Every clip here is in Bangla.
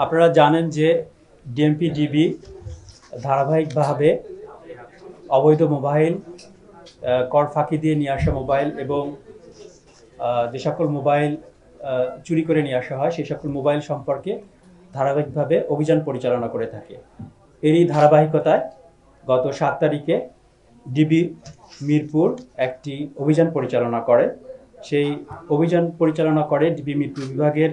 আপনারা জানেন যে ডিএমপিডিবি ধারাবাহিকভাবে অবৈধ মোবাইল, কর ফাঁকি দিয়ে নিয়ে আসা মোবাইল এবং যে সকল মোবাইল চুরি করে নিয়ে আসা হয় সেই সকল মোবাইল সম্পর্কে ধারাবাহিকভাবে অভিযান পরিচালনা করে থাকে। এরই ধারাবাহিকতায় গত 7 তারিখে ডিবি মিরপুর একটি অভিযান পরিচালনা করে। সেই অভিযান পরিচালনা করে ডিবি মিরপুর বিভাগের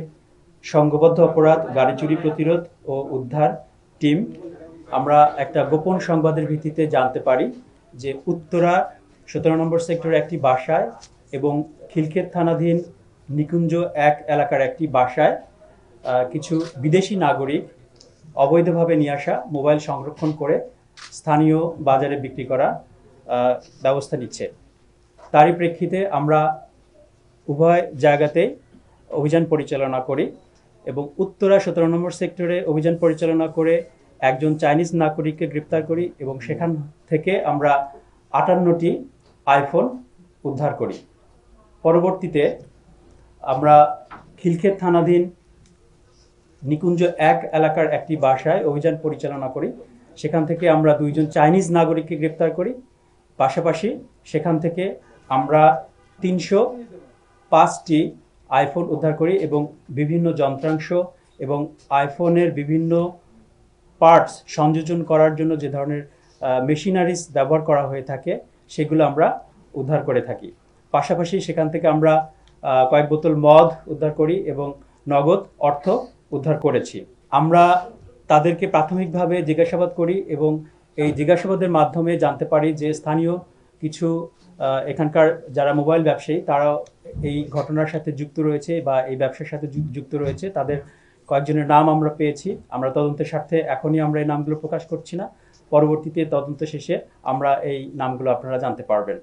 সংঘবদ্ধ অপরাধ, গাড়ি চুরি প্রতিরোধ ও উদ্ধার টিম। আমরা একটা গোপন সংবাদের ভিত্তিতে জানতে পারি যে উত্তরা 17 নম্বর সেক্টরের একটি বাসায় এবং খিলক্ষেত থানাধীন নিকুঞ্জ 1 এলাকার একটি বাসায় কিছু বিদেশি নাগরিক অবৈধভাবে নিয়ে আসা মোবাইল সংরক্ষণ করে স্থানীয় বাজারে বিক্রি করা ব্যবস্থা নিচ্ছে। তারই প্রেক্ষিতে আমরা উভয় জায়গাতেই অভিযান পরিচালনা করি এবং উত্তরা 17 নম্বর সেক্টরে অভিযান পরিচালনা করে একজন চাইনিজ নাগরিককে গ্রেপ্তার করি এবং সেখান থেকে আমরা 58টি আইফোন উদ্ধার করি। পরবর্তীতে আমরা খিলক্ষেত থানাধীন নিকুঞ্জ 1 এলাকার একটি বাসায় অভিযান পরিচালনা করি। সেখান থেকে আমরা 2 জন চাইনিজ নাগরিককে গ্রেপ্তার করি। পাশাপাশি সেখান থেকে আমরা 305টি আইফোন উদ্ধার করি এবং বিভিন্ন যন্ত্রাংশ এবং আইফোনের বিভিন্ন পার্টস সংযোজন করার জন্য যে ধরনের মেশিনারিজ ব্যবহার করা হয়ে থাকে সেগুলো আমরা উদ্ধার করে থাকি। পাশাপাশি সেখান থেকে আমরা কয়েক বোতল মদ উদ্ধার করি এবং নগদ অর্থ উদ্ধার করেছি। আমরা তাদেরকে প্রাথমিকভাবে জিজ্ঞাসাবাদ করি এবং এই জিজ্ঞাসাবাদের মাধ্যমে জানতে পারি যে স্থানীয় কিছু এখানকার যারা মোবাইল ব্যবসায়ী তারা এই ঘটনার সাথে যুক্ত রয়েছে বা এই ব্যবসার সাথে যুক্ত রয়েছে। তাদের কয়েকজনের নাম আমরা পেয়েছি। আমরা তদন্তের স্বার্থে এখনই আমরা এই নামগুলো প্রকাশ করছি না, পরবর্তীতে তদন্ত শেষে আমরা এই নামগুলো আপনারা জানতে পারবেন।